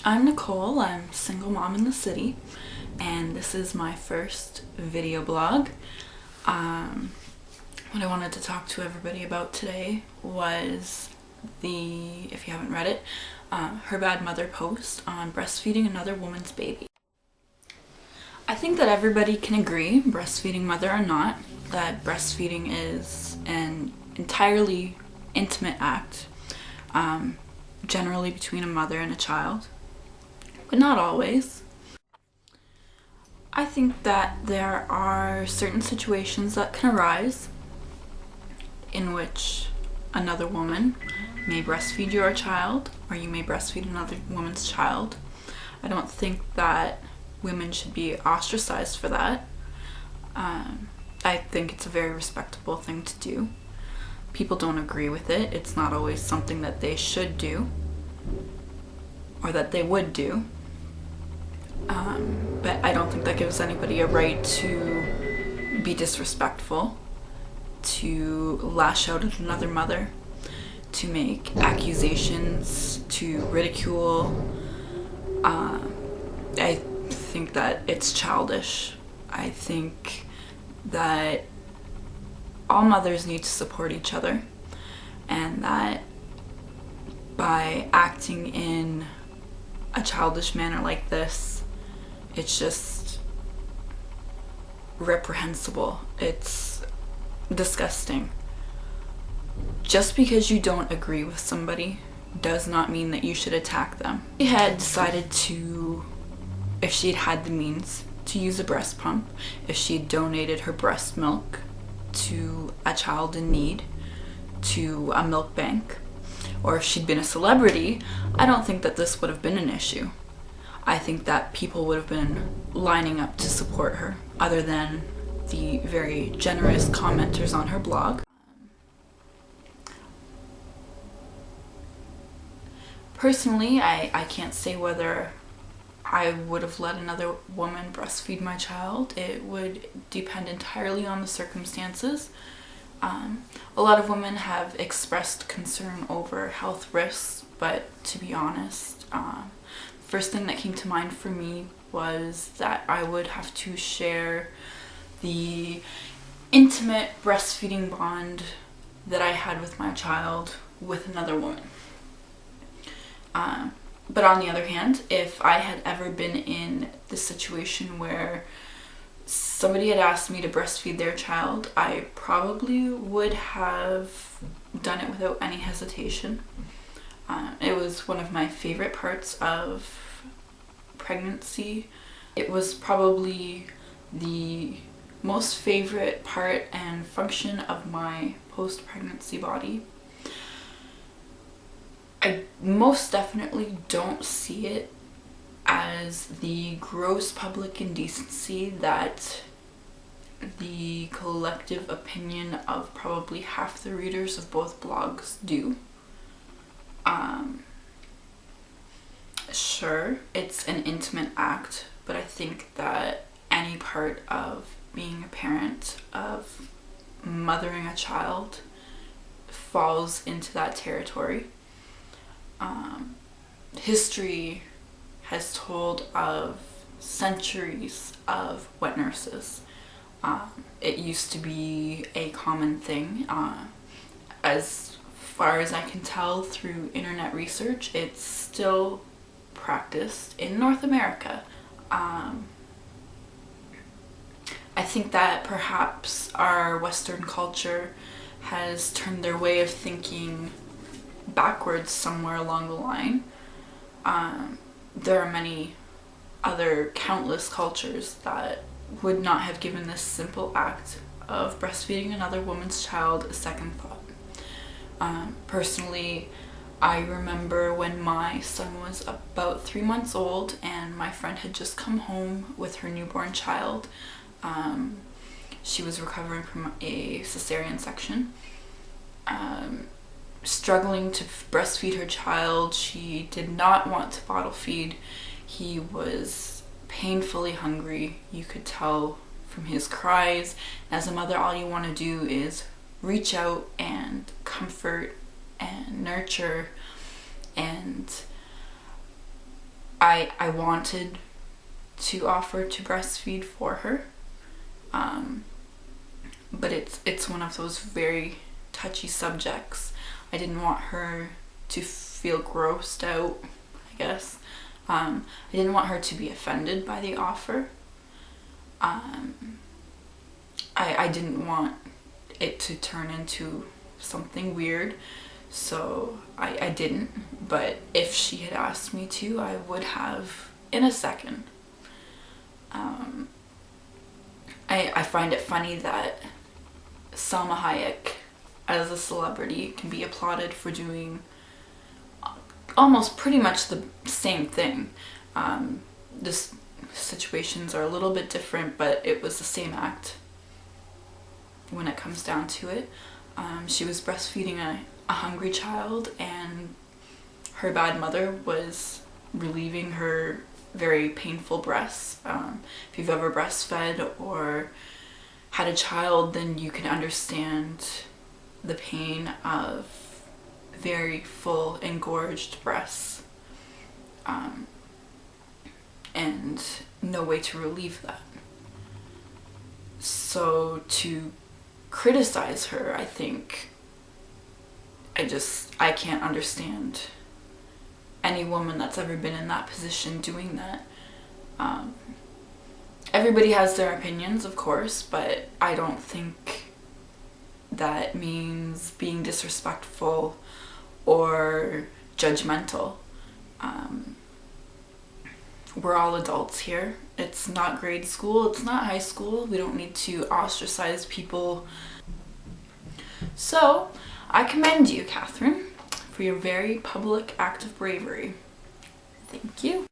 I'm Nicole. I'm a single mom in the city, and this is my first video blog. What I wanted to talk to everybody about today was if you haven't read it, her bad mother post on breastfeeding another woman's baby. I think that everybody can agree, breastfeeding mother or not, that breastfeeding is an entirely intimate act, generally between a mother and a child, but not always. I think that there are certain situations that can arise in which another woman may breastfeed your child, or you may breastfeed another woman's child. I don't think that women should be ostracized for that. I think it's a very respectable thing to do. People don't agree with it. It's not always something that they should do or that they would do. But I don't think that gives anybody a right to be disrespectful, to lash out at another mother, to make accusations, to ridicule. I think that it's childish. I think that all mothers need to support each other, and that by acting in a childish manner like this, it's just reprehensible. It's disgusting. Just because you don't agree with somebody does not mean that you should attack them. She had decided to, if she had the means, to use a breast pump, if she had donated her breast milk to a child in need, to a milk bank, or if she'd been a celebrity, I don't think that this would have been an issue. I think that people would have been lining up to support her, other than the very generous commenters on her blog. Personally, I can't say whether I would have let another woman breastfeed my child. It would depend entirely on the circumstances. A lot of women have expressed concern over health risks, but to be honest, first thing that came to mind for me was that I would have to share the intimate breastfeeding bond that I had with my child with another woman. But on the other hand, if I had ever been in the situation where somebody had asked me to breastfeed their child, I probably would have done it without any hesitation. It was one of my favorite parts of pregnancy. It was probably the most favorite part and function of my post-pregnancy body. I most definitely don't see it as the gross public indecency that the collective opinion of probably half the readers of both blogs do. Sure, it's an intimate act, but I think that any part of being a parent, of mothering a child, falls into that territory. History has told of centuries of wet nurses. It used to be a common thing. As far as I can tell through internet research, it's still practiced in North America. I think that perhaps our Western culture has turned their way of thinking backwards somewhere along the line. There are many other countless cultures that would not have given this simple act of breastfeeding another woman's child a second thought. Personally, I remember when my son was about 3 months old and my friend had just come home with her newborn child. She was recovering from a cesarean section. Struggling to breastfeed her child. She did not want to bottle feed. He was painfully hungry. You could tell from his cries. As a mother, all you want to do is reach out and comfort and nurture and I wanted to offer to breastfeed for her, but it's one of those very touchy subjects. I didn't want her to feel grossed out, I guess. I didn't want her to be offended by the offer. I didn't want it to turn into something weird, so I didn't. But if she had asked me to, I would have in a second. I find it funny that Salma Hayek, as a celebrity, can be applauded for doing almost pretty much the same thing. The situations are a little bit different, but it was the same act when it comes down to it. She was breastfeeding a hungry child, and her bad mother was relieving her very painful breasts. If you've ever breastfed or had a child, then you can understand the pain of very full, engorged breasts, and no way to relieve that. So to criticize her, I think I can't understand any woman that's ever been in that position doing that. Everybody has their opinions, of course, but I don't think that means being disrespectful or judgmental. We're all adults here. It's not grade school, it's not high school. We don't need to ostracize people. So, I commend you, Catherine, for your very public act of bravery. Thank you.